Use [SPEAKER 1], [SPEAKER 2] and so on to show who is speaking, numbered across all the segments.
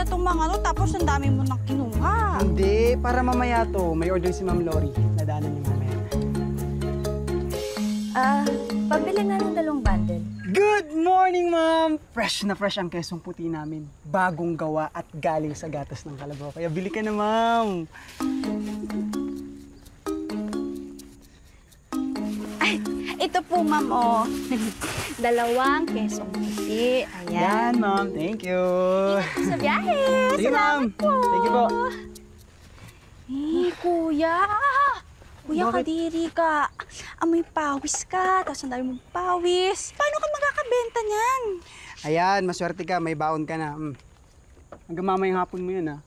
[SPEAKER 1] na itong mga to, tapos ang dami mo nang kinuha.
[SPEAKER 2] Hindi, para mamaya to. May order si Ma'am Lori. Nadaanan niya mamaya.
[SPEAKER 3] Pabili nga ng 2 bundle.
[SPEAKER 2] Good morning, ma'am! Fresh na fresh ang kesong puti namin. Bagong gawa at galing sa gatas ng kalabaw. Kaya bili ka na, ma'am!
[SPEAKER 1] Ay, ito po, ma'am, oh. 2 kesong puti. Ayan.
[SPEAKER 2] Yan, ma'am. Thank you!
[SPEAKER 1] Sa biyahe!
[SPEAKER 2] Sige, ma'am! Thank you po!
[SPEAKER 1] Eh, kuya! Kuya,
[SPEAKER 2] Bakit?
[SPEAKER 1] kadiri ka. Amoy pawis ka, tapos ang dami mong pawis. Paano ka magkakabenta niyan?
[SPEAKER 2] Ayan, maswerte ka. May baon ka na. Hanggang mamayang hapon mo yun, ha?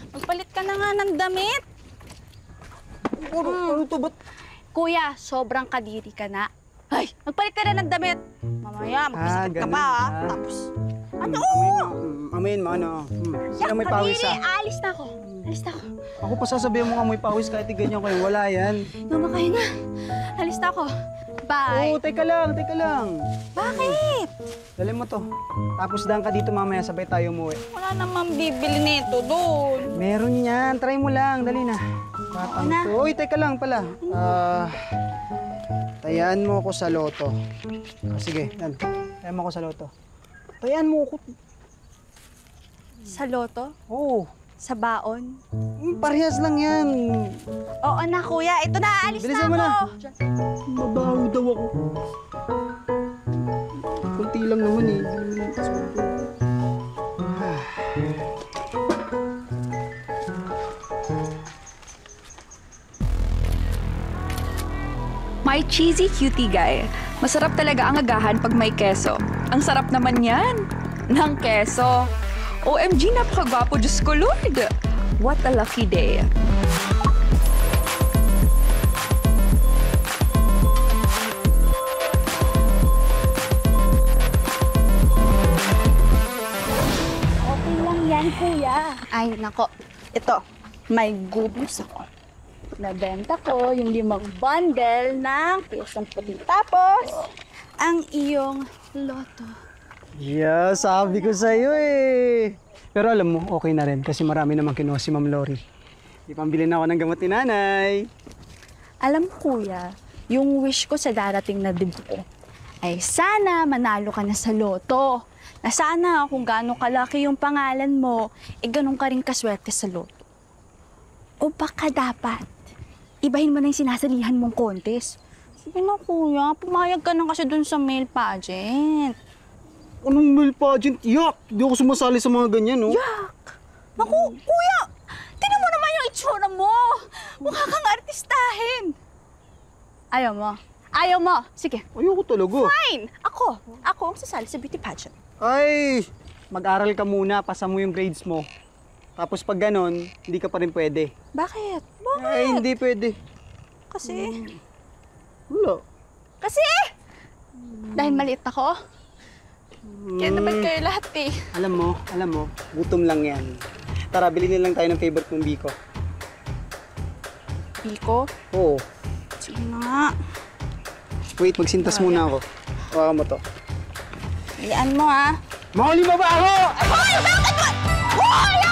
[SPEAKER 1] Magpalit ka na nga ng damit.
[SPEAKER 2] Ano to? Ba't?
[SPEAKER 1] Kuya, sobrang kadiri ka na. Ay, magpalit ka na ng damit. Mamaya, magbisikap ka
[SPEAKER 2] ganun,
[SPEAKER 1] pa, ha?
[SPEAKER 2] ah.
[SPEAKER 1] Tapos, ano?
[SPEAKER 2] Amayin mo, ano?
[SPEAKER 1] Yak,
[SPEAKER 2] May pawis,
[SPEAKER 1] kadiri,
[SPEAKER 2] ha?
[SPEAKER 1] alis na ako. Alis na ako.
[SPEAKER 2] Ako pa sasabihin mo nga may pawis kahit ganyan ko yun. Wala yan.
[SPEAKER 1] Mama, kayo na. Alis na ako. Bye.
[SPEAKER 2] Oo, teka lang, teka lang.
[SPEAKER 1] Bakit?
[SPEAKER 2] Dali mo to. Tapos daan ka dito mamaya, sabay tayo umuwi.
[SPEAKER 1] Wala namang bibili nito doon.
[SPEAKER 2] Meron yan. Try mo lang. Dali na. Batang
[SPEAKER 1] na.
[SPEAKER 2] to. Uy, teka lang pala. Tayaan mo ako sa loto. Sige, yan. Tayaan mo ako sa loto. Tayaan mo ako.
[SPEAKER 1] Sa loto?
[SPEAKER 2] Oo.
[SPEAKER 1] Sa baon?
[SPEAKER 2] Parehas lang yan.
[SPEAKER 1] Oo na, kuya. Ito na, aalis
[SPEAKER 2] Bilisan
[SPEAKER 1] na
[SPEAKER 2] mo
[SPEAKER 1] ako.
[SPEAKER 2] Mabaho daw ako. Kunti lang naman eh.
[SPEAKER 4] My cheesy cutie guy. Masarap talaga ang agahan pag may keso. Ang sarap naman yan. Ng keso. OMG, napakagwapo. Diyos ko, Lord. What a lucky day.
[SPEAKER 1] Okay lang yan, kuya. Ay, nako. Ito, may good news ako. Nabenta ko yung 5 bundle ng kesong puti. Tapos, ang iyong loto.
[SPEAKER 2] Yeah, sabi ko sa'yo eh. Pero alam mo, okay na rin kasi marami namang kinuha si Ma'am Lori. Ipambili na ako ng gamot ni nanay.
[SPEAKER 1] Alam mo, kuya, yung wish ko sa darating na debut ay sana manalo ka na sa loto. Na sana kung gaano kalaki yung pangalan mo, ganun ka rin kaswerte sa loto. O baka dapat, ibahin mo na yung sinasalihan mong contest. Sige na, kuya, pumayag ka na kasi dun sa male pageant.
[SPEAKER 2] Anong male pageant? Yak! Di ako sumasali sa mga ganyan, no?
[SPEAKER 1] Yak! Naku, kuya! Tingnan mo naman yung itsura mo! Mukha kang artistahin! Ayaw mo? Ayaw mo? Sige.
[SPEAKER 2] Ayoko talaga.
[SPEAKER 1] Fine! Ako ang sasali sa beauty pageant.
[SPEAKER 2] Ay! Mag-aral ka muna, pasa mo yung grades mo. Tapos pag ganon, hindi ka pa rin pwede.
[SPEAKER 1] Bakit?
[SPEAKER 2] Ay, hindi pwede.
[SPEAKER 1] Kasi?
[SPEAKER 2] Wala.
[SPEAKER 1] Kasi? Dahil maliit ako? Kaya naman kayo lahat eh.
[SPEAKER 2] Alam mo, gutom lang yan. Tara, bilhin lang tayo ng favorite mong biko.
[SPEAKER 1] Biko?
[SPEAKER 2] Oo.
[SPEAKER 1] Sige na nga.
[SPEAKER 2] Wait, magsintas muna ako. Hawakan mo to.
[SPEAKER 1] Iyan mo ah.
[SPEAKER 2] Mahuli mo ba ako?
[SPEAKER 1] Hoy! Bakit mo? Hoy!